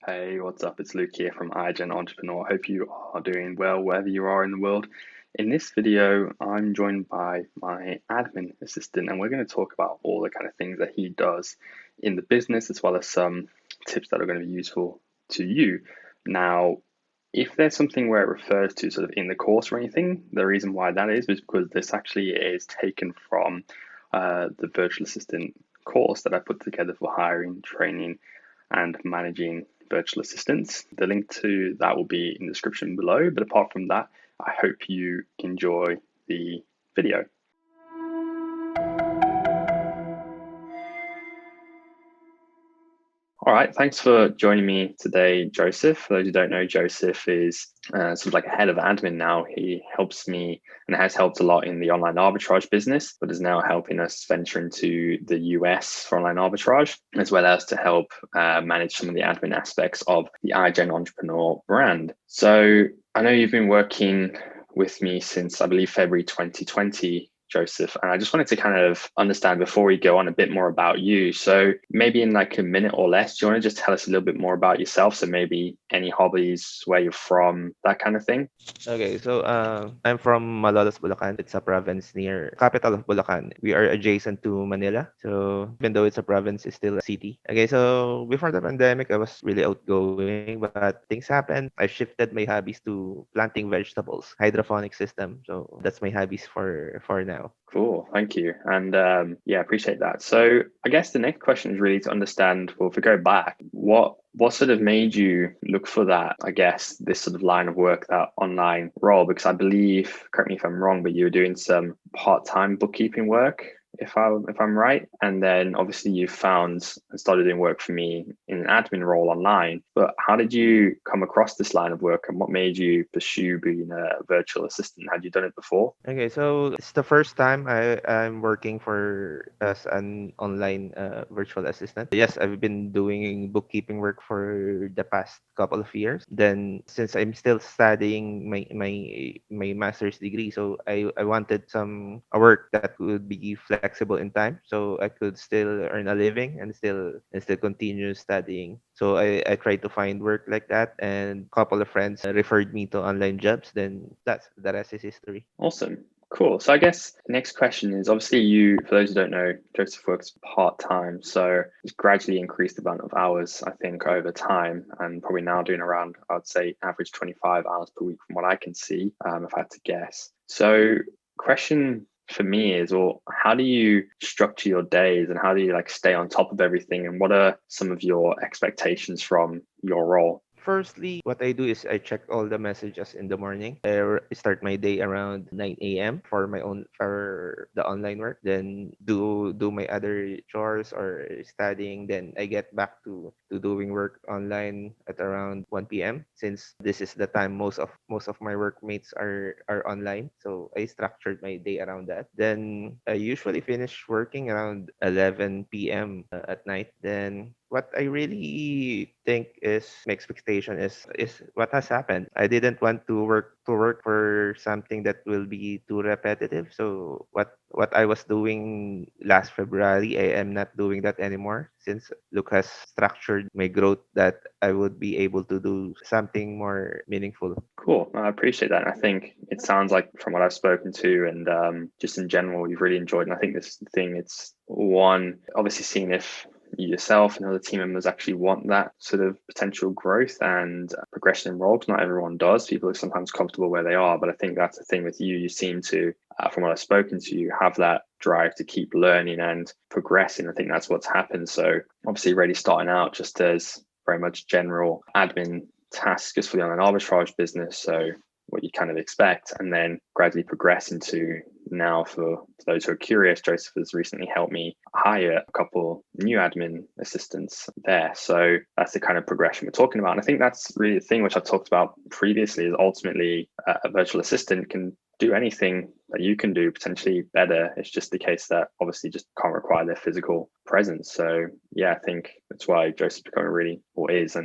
Hey, what's up? It's Luke here from iGen Entrepreneur. Hope you are doing well wherever you are in the world. In this video, I'm joined by my admin assistant, and we're going to talk about all the kind of things that he does in the business, as well as some tips that are going to be useful to you. Now, if there's something where it refers to sort of in the course or anything, the reason why that is because this actually is taken from the virtual assistant course that I put together for hiring, training, and managing virtual assistants. The link to that will be in the description below. But apart from that, I hope you enjoy the video. All right, thanks for joining me today, Joseph. For those who don't know, Joseph is sort of like a head of admin now. He helps me and has helped a lot in the online arbitrage business, but is now helping us venture into the US for online arbitrage, as well as to help manage some of the admin aspects of the iGen Entrepreneur brand. So I know you've been working with me since, I believe, February 2020, Joseph. And I just wanted to kind of understand before we go on a bit more about you. So maybe in like a minute or less, do you want to just tell us a little bit more about yourself? So maybe any hobbies, where you're from, that kind of thing. Okay, so I'm from Malolos, Bulacan. It's a province near capital of Bulacan. We are adjacent to Manila. So even though it's a province, it's still a city. Okay, so before the pandemic, I was really outgoing, but things happened. I shifted my hobbies to planting vegetables, hydroponic system. So that's my hobbies for now. Cool, thank you. And yeah, appreciate that. So I guess the next question is really to understand, well, if we go back, what sort of made you look for that, I guess, this sort of line of work, that online role? Because I believe, correct me if I'm wrong, but you were doing some part-time bookkeeping work, if I'm right. And then obviously you found and started doing work for me in an admin role online. But how did you come across this line of work, and what made you pursue being a virtual assistant? Had you done it before? Okay, so it's the first time I'm working for as an online virtual assistant. Yes, I've been doing bookkeeping work for the past couple of years. Then since I'm still studying my master's degree, so I wanted some a work that would be flexible in time, so I could still earn a living and still continue studying. So I tried to find work like that, and a couple of friends referred me to online jobs. Then that's the rest is history. Awesome. Cool. So I guess the next question is, obviously you, for those who don't know, Joseph works part-time. So it's gradually increased the amount of hours, I think, over time, and probably now doing around, I'd say, average 25 hours per week from what I can see, if I had to guess. So question for me is, well, how do you structure your days, and how do you like stay on top of everything? And what are some of your expectations from your role? Firstly, what I do is I check all the messages in the morning. Start my day around 9 a.m. for the online work. Then do my other chores or studying. Then I get back to doing work online at around 1 p.m. Since this is the time most of my workmates are online. So I structured my day around that. Then I usually finish working around 11 p.m. At night. Then what I really think is my expectation is what has happened. I didn't want to work for something that will be too repetitive. So what I was doing last February, I am not doing that anymore since Luke has structured my growth that I would be able to do something more meaningful. Cool. I appreciate that. And I think it sounds like from what I've spoken to and just in general, you've really enjoyed. And I think this thing, it's one, obviously seeing if you yourself and other team members actually want that sort of potential growth and progression in role. 'Cause not everyone does. People are sometimes comfortable where they are. But I think that's the thing with you. You seem to, from what I've spoken to you, have that drive to keep learning and progressing. I think that's what's happened. So obviously, really starting out just as very much general admin task is for the online arbitrage business. So what you kind of expect, and then gradually progress into now for those who are curious, Joseph has recently helped me hire a couple new admin assistants there. So that's the kind of progression we're talking about. And I think that's really the thing which I talked about previously is ultimately a virtual assistant can do anything that you can do potentially better. It's just the case that obviously just can't require their physical presence. So yeah, I think that's why Joseph's becoming really, or is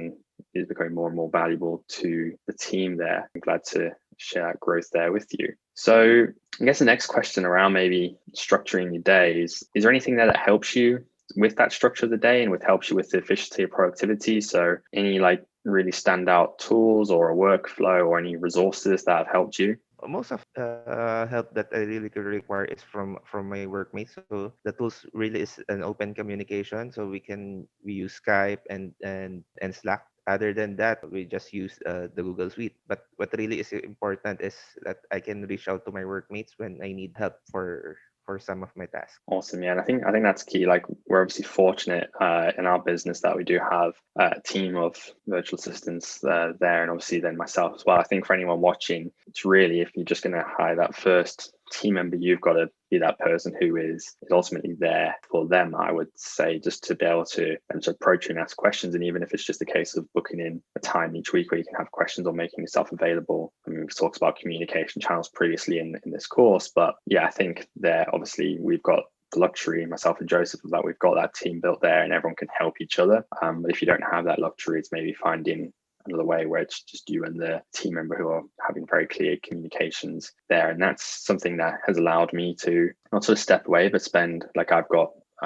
becoming more and more valuable to the team there. I'm glad to share that growth there with you. So I guess the next question around maybe structuring your days, is there anything there that helps you with that structure of the day and with helps you with the efficiency of productivity. So any like really standout tools or a workflow or any resources that have helped you? Most of help that I really could require is from my workmates. So the tools really is an open communication. So we use Skype and Slack. Other than that, we just use the Google Suite. But what really is important is that I can reach out to my workmates when I need help for some of my tasks. Awesome. Yeah. And I think that's key. Like we're obviously fortunate in our business that we do have a team of virtual assistants there. And obviously then myself as well. I think for anyone watching, it's really, if you're just going to hire that first team member, you've got to be that person who is ultimately there for them. I would say just to be able to them to approach you and ask questions. And even if it's just a case of booking in a time each week where you can have questions or making yourself available. I mean, we've talked about communication channels previously in this course, but yeah, I think there obviously we've got the luxury, myself and Joseph, of that we've got that team built there and everyone can help each other. But if you don't have that luxury, it's maybe finding another way where it's just you and the team member who are having very clear communications there. And that's something that has allowed me to not sort of step away, but spend like I'm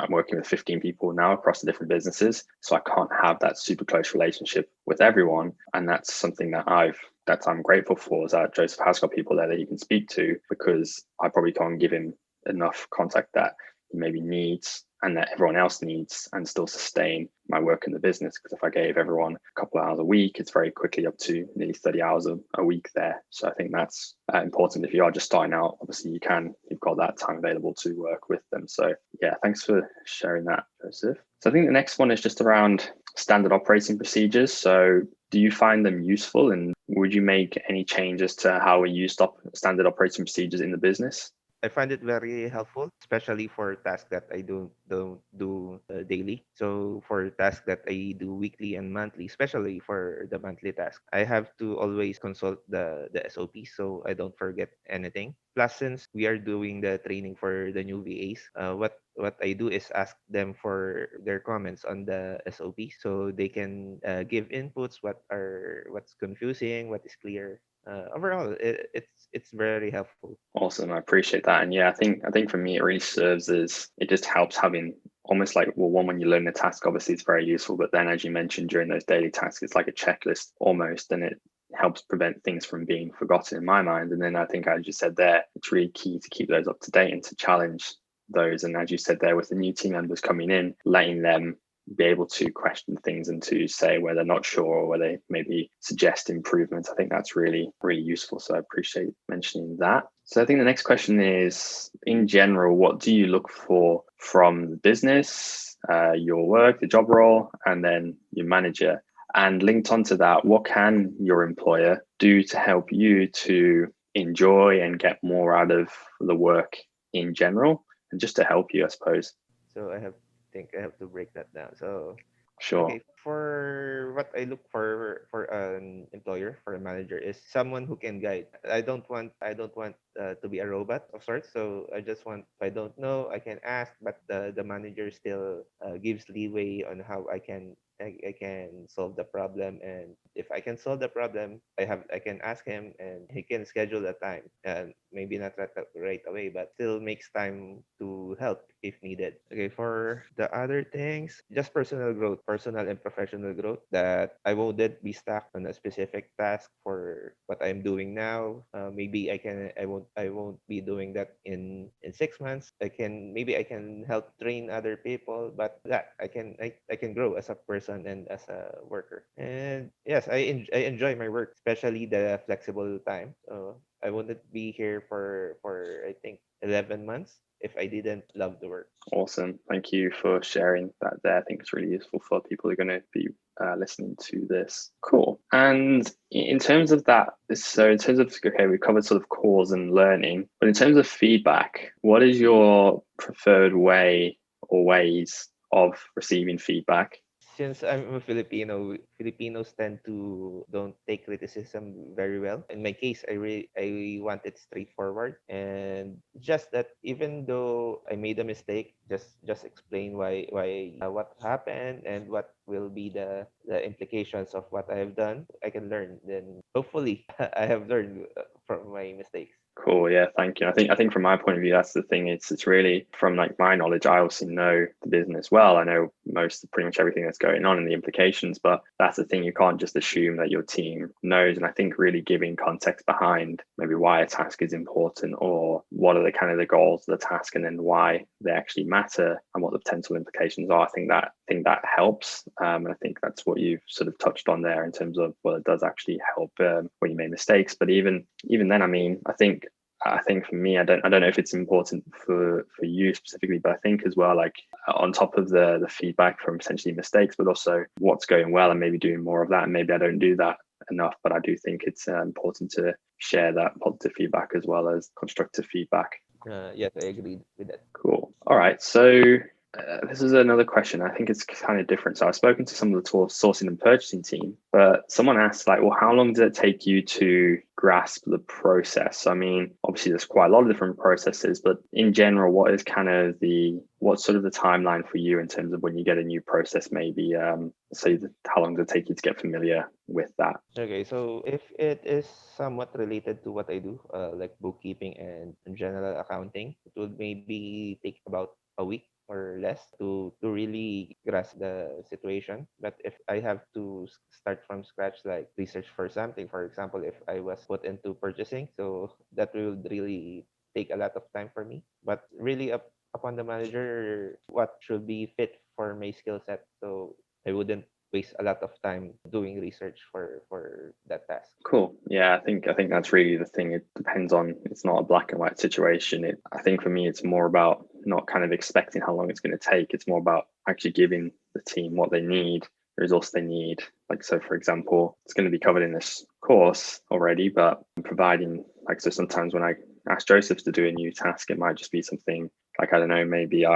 working with 15 people now across the different businesses. So I can't have that super close relationship with everyone. And that's something that I'm grateful for, is that Joseph has got people there that he can speak to, because I probably can't give him enough contact that he maybe needs and that everyone else needs, and still sustain my work in the business. Because if I gave everyone a couple of hours a week, it's very quickly up to nearly 30 hours a week there. So I think that's important. If you are just starting out, obviously you've got that time available to work with them. So yeah, thanks for sharing that, Joseph. So I think the next one is just around standard operating procedures. So do you find them useful, and would you make any changes to how we use standard operating procedures in the business? I find it very helpful, especially for tasks that I don't do daily. So for tasks that I do weekly and monthly, especially for the monthly task, I have to always consult the SOP so I don't forget anything. Plus, since we are doing the training for the new VAs, what I do is ask them for their comments on the SOP so they can give inputs, what's confusing, what is clear. Overall, it's very helpful. Awesome. I appreciate that. And yeah, I think for me it really serves as, it just helps having almost like, well, one, when you learn the task, obviously it's very useful. But then as you mentioned, during those daily tasks, it's like a checklist almost, and it helps prevent things from being forgotten in my mind. And then I think, as you said there, it's really key to keep those up to date and to challenge those. And as you said there, with the new team members coming in, letting them be able to question things and to say where they're not sure or where they maybe suggest improvements. I think that's really, really useful. So I appreciate mentioning that. So I think the next question is, in general, what do you look for from the business, your work, the job role, and then your manager? And linked onto that, what can your employer do to help you to enjoy and get more out of the work in general, and just to help you, I suppose? So I have think I have to break that down. So Sure. okay, for what I look for an employer, for a manager, is someone who can guide. I don't want to be a robot of sorts. So I just want, if I don't know, I can ask, but the manager still gives leeway on how I can solve the problem. And if I can solve the problem, I can ask him, and he can schedule a time, and maybe not right away, but still makes time to help if needed. Okay, for the other things, just personal growth, personal and professional growth, that I won't be stuck on a specific task for what I'm doing now. Maybe I won't be doing that in 6 months. I can help train other people, but that I can grow as a person and as a worker. And yes, I enjoy my work, especially the flexible time. So I wouldn't be here for I think 11 months if I didn't love the work. Awesome. Thank you for sharing that there. I think it's really useful for people who are going to be listening to this. Cool. And in terms of that, so in terms of, okay, we covered sort of cause and learning, but in terms of feedback, what is your preferred way or ways of receiving feedback? Since I'm a Filipino, Filipinos tend to don't take criticism very well. In my case, I want it straightforward, and just that even though I made a mistake, just explain why what happened and what will be the implications of what I have done. I can learn. Then hopefully I have learned from my mistakes. Cool. Yeah, thank you. I think from my point of view, that's the thing. It's really from like my knowledge, I obviously know the business well. I know pretty much everything that's going on and the implications, but that's the thing. You can't just assume that your team knows. And I think really giving context behind maybe why a task is important or what are the kind of the goals of the task and then why they actually matter and what the potential implications are. I think that helps. And I think that's what you've sort of touched on there in terms of, well, it does actually help when you make mistakes. But even then, I mean, I think for me, I don't know if it's important for you specifically, but I think as well, like on top of the feedback from potentially mistakes, but also what's going well and maybe doing more of that. And maybe I don't do that enough, but I do think it's important to share that positive feedback as well as constructive feedback. Yes, I agree with that. Cool. All right. So this is another question. I think it's kind of different. So I've spoken to some of the sourcing and purchasing team, but someone asked like, well, how long does it take you to grasp the process? I mean, obviously there's quite a lot of different processes, but in general, what's sort of the timeline for you in terms of when you get a new process, maybe how long does it take you to get familiar with that? Okay, so if it is somewhat related to what I do, like bookkeeping and general accounting, it would maybe take about a week or less to really grasp the situation. But if I have to start from scratch, like research for something, for example, if I was put into purchasing, so that will really take a lot of time for me. But really up upon the manager what should be fit for my skill set. So I wouldn't waste a lot of time doing research for that task. Cool. Yeah, I think that's really the thing. It depends on, it's not a black and white situation. I think for me it's more about not kind of expecting how long it's going to take. It's more about actually giving the team what they need, the resource they need. Like so for example, it's going to be covered in this course already, but providing like so sometimes when I ask Joseph to do a new task, it might just be something like I don't know, maybe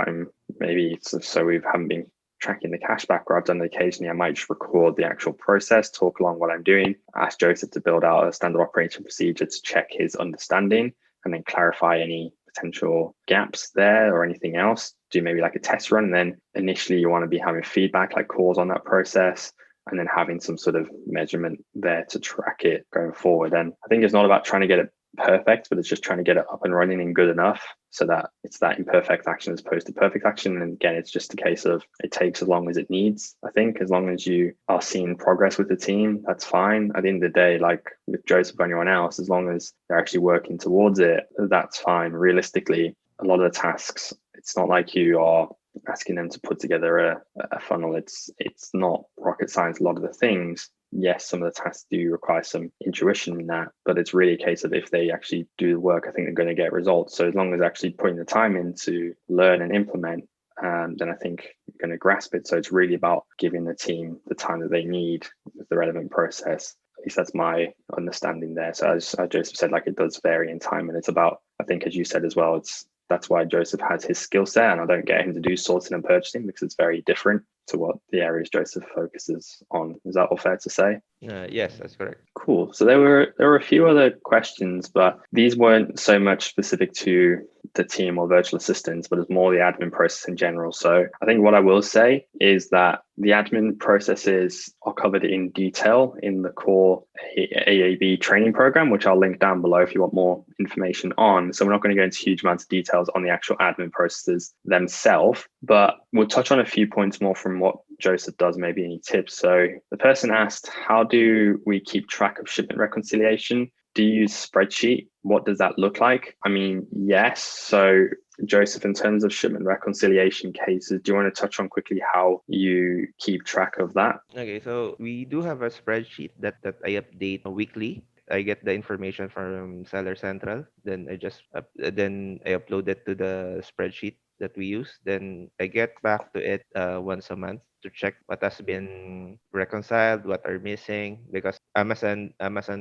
so we haven't been tracking the cashback where I've done it occasionally. I might just record the actual process, talk along what I'm doing, ask Joseph to build out a standard operating procedure to check his understanding and then clarify any potential gaps there or anything else. Do maybe like a test run. And then initially you want to be having feedback, like calls on that process, and then having some sort of measurement there to track it going forward. And I think it's not about trying to get it perfect, but it's just trying to get it up and running and good enough so that it's that imperfect action as opposed to perfect action. And again, it's just a case of it takes as long as it needs. I think as long as you are seeing progress with the team, that's fine. At the end of the day, like with Joseph or anyone else, as long as they're actually working towards it, that's fine. Realistically, a lot of the tasks, it's not like you are asking them to put together a funnel. It's not rocket science. A lot of the things, yes, some of the tasks do require some intuition in that, but it's really a case of if they actually do the work, I think they're going to get results. So as long as actually putting the time in to learn and implement, then I think you're going to grasp it. So it's really about giving the team the time that they need with the relevant process. At least that's my understanding there. So as Joseph said, like it does vary in time, and it's about, I think, as you said as well, that's why Joseph has his skill set, and I don't get him to do sourcing and purchasing because it's very different to what the areas Joseph focuses on. Is that all fair to say? Yes, that's correct. Cool. So there were a few other questions, but these weren't so much specific to the team or virtual assistants, but it's more the admin process in general. So I think what I will say is that the admin processes are covered in detail in the core AAB training program, which I'll link down below if you want more information on. So we're not going to go into huge amounts of details on the actual admin processes themselves, but we'll touch on a few points more from what Joseph does, maybe any tips. So the person asked, how do we keep track of shipment reconciliation? Do you use spreadsheet? What does that look like? I mean, yes. So Joseph, in terms of shipment reconciliation cases, do you want to touch on quickly how you keep track of that? Okay, so we do have a spreadsheet that I update weekly. I get the information from Seller Central, then then I upload it to the spreadsheet that we use. Then I get back to it once a month to check what has been reconciled, what are missing, because Amazon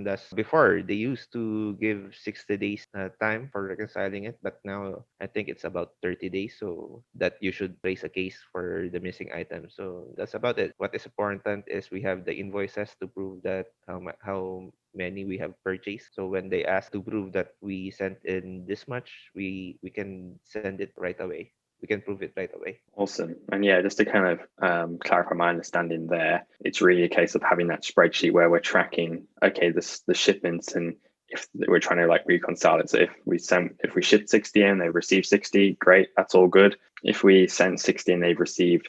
does before they used to give 60 days time for reconciling it, but now I think it's about 30 days, so that you should raise a case for the missing item. So that's about it. What is important is we have the invoices to prove that how many we have purchased. So when they ask to prove that we sent in this much, we can send it right away. We can prove it right away. Awesome. And yeah, just to kind of clarify my understanding there, it's really a case of having that spreadsheet where we're tracking, okay, the shipments, and if we're trying to like reconcile it. So if we ship 60 and they've received 60, great, that's all good. If we send 60 and they've received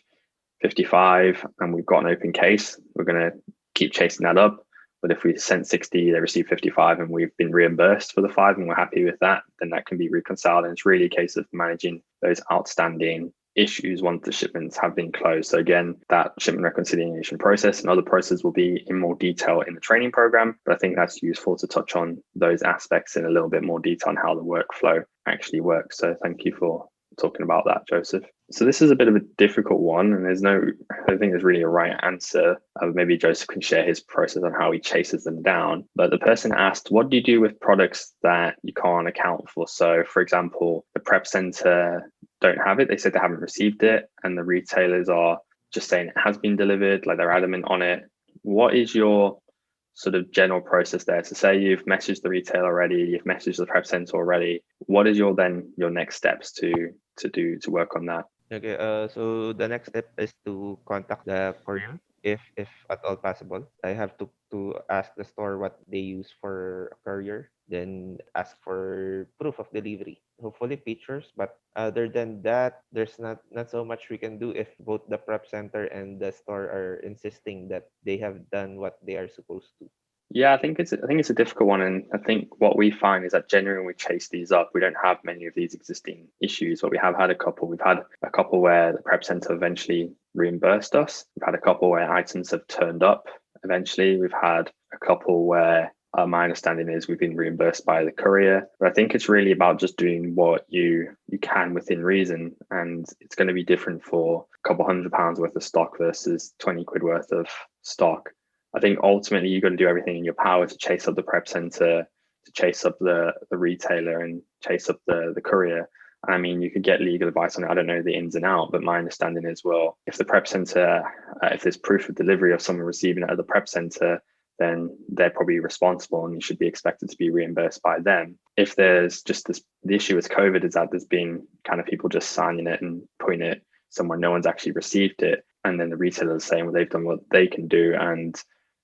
55 and we've got an open case, we're going to keep chasing that up. But if we sent 60, they received 55 and we've been reimbursed for the 5 and we're happy with that, then that can be reconciled. And it's really a case of managing those outstanding issues once the shipments have been closed. So again, that shipment reconciliation process and other processes will be in more detail in the training program, but I think that's useful to touch on those aspects in a little bit more detail on how the workflow actually works. So thank you for talking about that, Joseph. So this is a bit of a difficult one, and I don't think there's really a right answer. Maybe Joseph can share his process on how he chases them down. But the person asked, what do you do with products that you can't account for? So for example, the prep center don't have it. They said they haven't received it, and the retailers are just saying it has been delivered, like they're adamant on it. What is your sort of general process there? So say you've messaged the retailer already, you've messaged the prep center already. What is your next steps to work on that? Okay, so the next step is to contact the courier if at all possible. I have to ask the store what they use for a courier, then ask for proof of delivery. Hopefully pictures, but other than that, there's not so much we can do if both the prep center and the store are insisting that they have done what they are supposed to. Yeah, I think it's a difficult one, and I think what we find is that generally when we chase these up, we don't have many of these existing issues, but we have had a couple. We've had a couple where the prep center eventually reimbursed us. We've had a couple where items have turned up eventually. We've had a couple where my understanding is we've been reimbursed by the courier. But I think it's really about just doing what you can within reason, and it's going to be different for a couple £100 worth of stock versus 20 quid worth of stock. I think ultimately you've got to do everything in your power to chase up the prep center, to chase up the retailer, and chase up the courier. And I mean, you could get legal advice on it. I don't know the ins and out, but my understanding is, well, if the prep center, if there's proof of delivery of someone receiving it at the prep center, then they're probably responsible and you should be expected to be reimbursed by them. If there's just the issue with COVID is that there's been kind of people just signing it and putting it somewhere no one's actually received it. And then the retailer is saying, well, they've done what they can do. And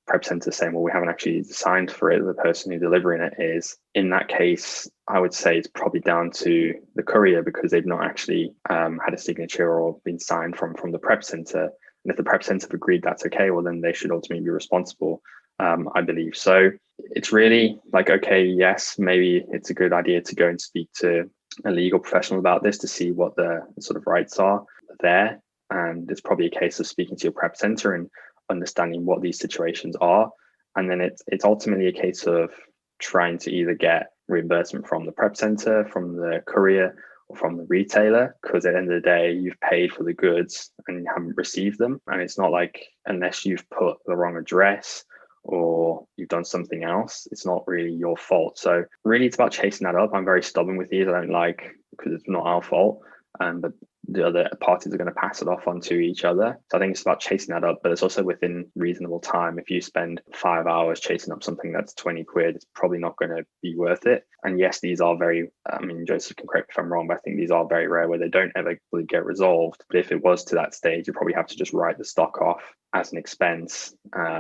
prep center saying, well, we haven't actually signed for it. The person who's delivering it is. In that case, I would say it's probably down to the courier because they've not actually had a signature or been signed from the prep center. And if the prep center have agreed that's okay, well, then they should ultimately be responsible, I believe. So it's really like, okay, yes, maybe it's a good idea to go and speak to a legal professional about this to see what the sort of rights are there. And it's probably a case of speaking to your prep center and understanding what these situations are. And then it's ultimately a case of trying to either get reimbursement from the prep center, from the courier, or from the retailer, because at the end of the day, you've paid for the goods and you haven't received them. And it's not like, unless you've put the wrong address or you've done something else, it's not really your fault. So really it's about chasing that up. I'm very stubborn with these. I don't like, because it's not our fault. But the other parties are going to pass it off onto each other. So I think it's about chasing that up, but it's also within reasonable time. If you spend 5 hours chasing up something that's 20 quid, it's probably not going to be worth it. And yes, these are very, I mean, Joseph can correct me if I'm wrong, but I think these are very rare where they don't ever really get resolved. But if it was to that stage, you probably have to just write the stock off as an expense,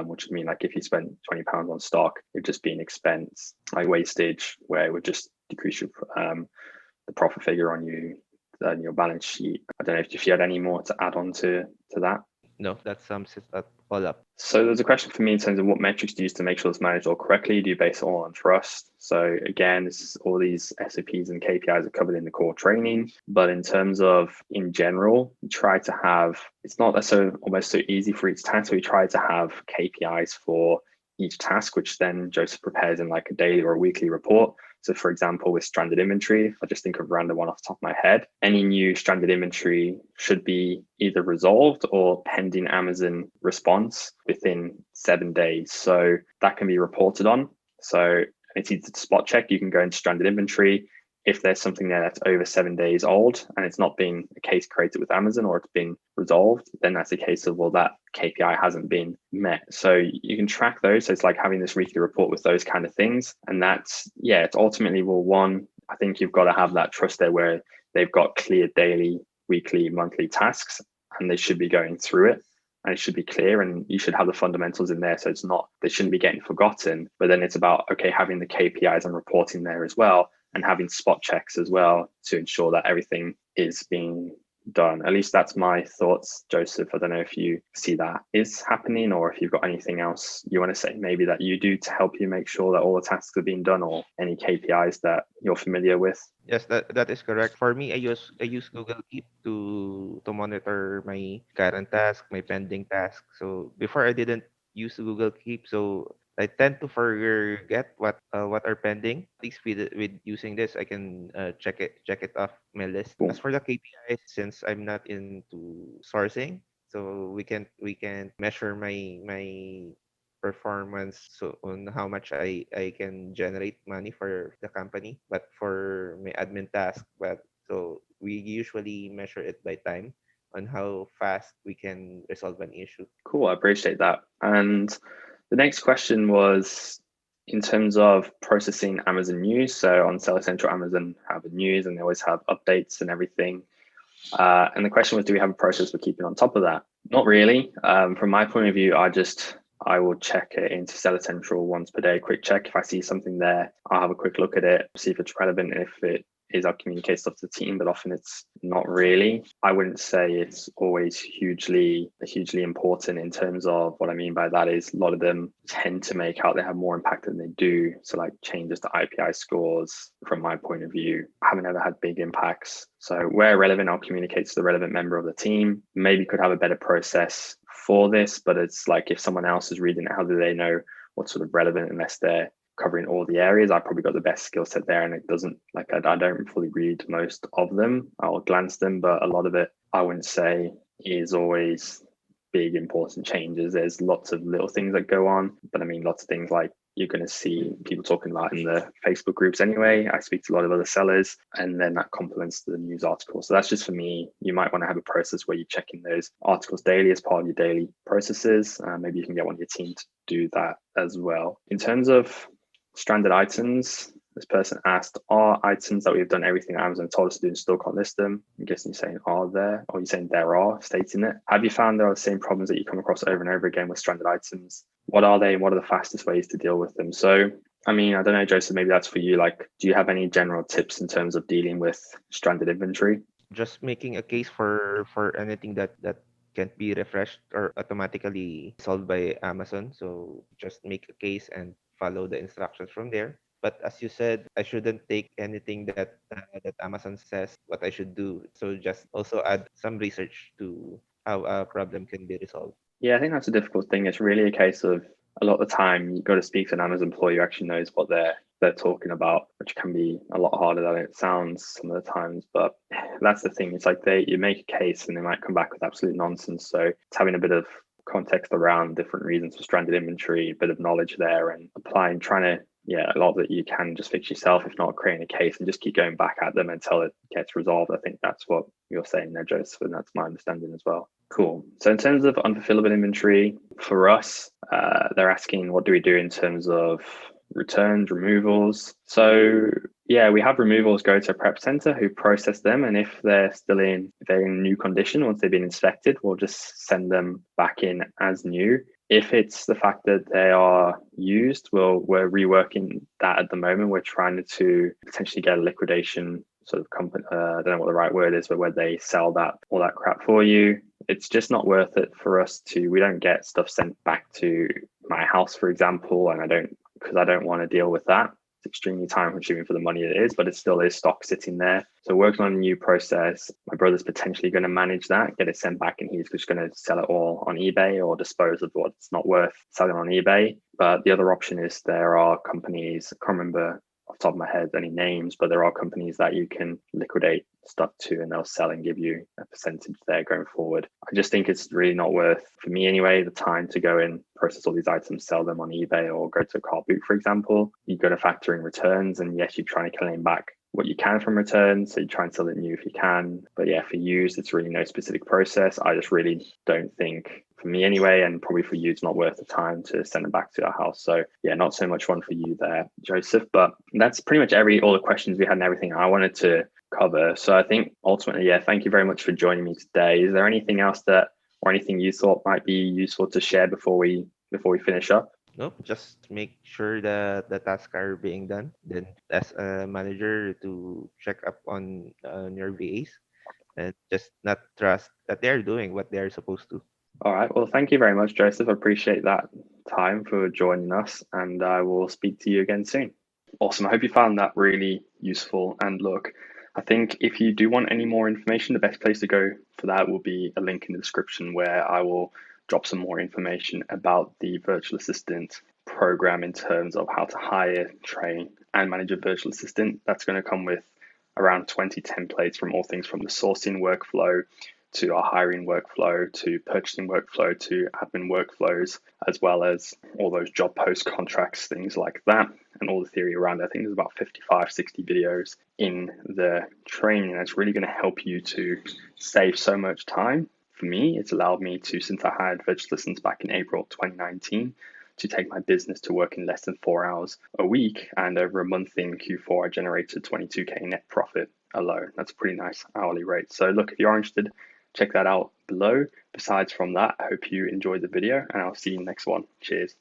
which would mean like if you spent £20 on stock, it'd just be an expense, like wastage, where it would just decrease your the profit figure on your balance sheet. I don't know if you had any more to add on to that. No, that sums it all up. So there's a question for me in terms of what metrics do you use to make sure it's managed all correctly? Do you base it all on trust? So again, this is all these SOPs and KPIs are covered in the core training. But in terms of in general, we try to have, it's not so almost so easy for each task. So we try to have KPIs for each task, which then Joseph prepares in like a daily or a weekly report. So for example, with stranded inventory, I just think of random one off the top of my head, any new stranded inventory should be either resolved or pending Amazon response within 7 days. So that can be reported on. So it's easy to spot check. You can go into stranded inventory. If there's something there that's over 7 days old and it's not been a case created with Amazon or it's been resolved, then that's a case of, well, that KPI hasn't been met. So you can track those. So it's like having this weekly report with those kind of things. And that's, yeah, it's ultimately, well, one, I think you've got to have that trust there where they've got clear daily, weekly, monthly tasks and they should be going through it. and it should be clear, and you should have the fundamentals in there. So it's not, they shouldn't be getting forgotten, but then it's about, okay, having the KPIs and reporting there as well, and having spot checks as well to ensure that everything is being done. At least that's my thoughts, Joseph. I don't know if you see that is happening, or if you've got anything else you want to say maybe that you do to help you make sure that all the tasks are being done, or any KPIs that you're familiar with. Yes, that is correct. For me, I use Google Keep to monitor my current task, my pending task. So before I didn't use Google Keep, so I tend to forget what are pending. At least with using this, I can check it off my list. Cool. As for the KPIs, since I'm not into sourcing, so we can measure my performance, so on how much I can generate money for the company, but for my admin task, but so we usually measure it by time on how fast we can resolve an issue. Cool, I appreciate that. And the next question was in terms of processing Amazon news. So on Seller Central, Amazon have the news and they always have updates and everything. And the question was, do we have a process for keeping on top of that? Not really. From my point of view, I will check it into Seller Central once per day, quick check. If I see something there, I'll have a quick look at it, see if it's relevant. If it is, I'll communicate stuff to the team, but often it's not really. I wouldn't say it's always hugely important. In terms of what I mean by that is, a lot of them tend to make out they have more impact than they do. So like changes to IPI scores, from my point of view, haven't ever had big impacts. So where relevant, I'll communicate to the relevant member of the team. Maybe could have a better process for this, but it's like, if someone else is reading it, how do they know what's sort of relevant unless they're covering all the areas? I probably got the best skill set there, and it doesn't, like, I don't fully read most of them. I'll glance them, but a lot of it I wouldn't say is always big important changes. There's lots of little things that go on, but I mean, lots of things like you're going to see people talking about in the Facebook groups anyway. I speak to a lot of other sellers, and then that complements the news article. So that's just for me. You might want to have a process where you're checking those articles daily as part of your daily processes. Maybe you can get one of your team to do that as well. In terms of stranded items, this person asked, are items that we've done everything Amazon told us to do and still can't list them? I'm guessing you're saying are there, or you're saying there are, stating it. Have you found there are the same problems that you come across over and over again with stranded items? What are they, and what are the fastest ways to deal with them? So, I mean, I don't know, Joseph, maybe that's for you. Like, do you have any general tips in terms of dealing with stranded inventory? Just making a case for anything that can't be refreshed or automatically solved by Amazon. So just make a case and follow the instructions from there. But as you said, I shouldn't take anything that Amazon says what I should do. So just also add some research to how a problem can be resolved. Yeah, I think that's a difficult thing. It's really a case of, a lot of the time you got to speak to an Amazon employee who actually knows what they're talking about, which can be a lot harder than it sounds some of the times. But that's the thing. It's like you make a case and they might come back with absolute nonsense. So it's having a bit of context around different reasons for stranded inventory, a bit of knowledge there, and applying, trying to, yeah, a lot that you can just fix yourself, if not creating a case and just keep going back at them until it gets resolved. I think that's what you're saying there, Joseph, and that's my understanding as well. Cool. So in terms of unfulfillable inventory, for us, they're asking, what do we do in terms of returns, removals? So yeah, we have removals go to a prep center who process them, and if they're in new condition once they've been inspected, we'll just send them back in as new. If it's the fact that they are used, we're reworking that at the moment. We're trying to potentially get a liquidation sort of company. I don't know what the right word is, but where they sell that, all that crap for you. It's just not worth it for us we don't get stuff sent back to my house, for example, and because I don't want to deal with that. It's extremely time consuming for the money it is, but it still is stock sitting there. So working on a new process. My brother's potentially going to manage that, get it sent back, and he's just going to sell it all on eBay or dispose of what's not worth selling on eBay. But the other option is, there are companies, I can't remember off the top of my head any names, but there are companies that you can liquidate stuff to, and they'll sell and give you a percentage there going forward. I just think it's really not worth, for me anyway, the time to go and process all these items, sell them on eBay, or go to a car boot, for example. You got to factor in returns, and yes, you're trying to claim back what you can from returns, so you try and sell it new if you can. But yeah, for used, it's really no specific process. I just really don't think, for me anyway, and probably for you, it's not worth the time to send it back to our house. So yeah, not so much one for you there, Joseph. But that's pretty much all the questions we had and everything I wanted to cover. So I think ultimately, yeah, thank you very much for joining me today. Is there anything else that or anything you thought might be useful to share before we finish up? Nope, just make sure that the tasks are being done. Then, as a manager, to check up on your VAs and just not trust that they're doing what they're supposed to. All right. Well, thank you very much, Joseph. I appreciate that time for joining us, and I will speak to you again soon. Awesome. I hope you found that really useful. And look, I think if you do want any more information, the best place to go for that will be a link in the description where I will drop some more information about the virtual assistant program in terms of how to hire, train, and manage a virtual assistant. That's going to come with around 20 templates from all things from the sourcing workflow to our hiring workflow, to purchasing workflow, to admin workflows, as well as all those job post contracts, things like that, and all the theory around it. I think there's about 55, 60 videos in the training. And it's really going to help you to save so much time. For me, it's allowed me to, since I had virtual assistants back in April 2019, to take my business to work in less than 4 hours a week. And over a month in Q4, I generated 22K net profit alone. That's a pretty nice hourly rate. So look, if you're interested, check that out below. Besides from that, I hope you enjoyed the video and I'll see you in the next one. Cheers.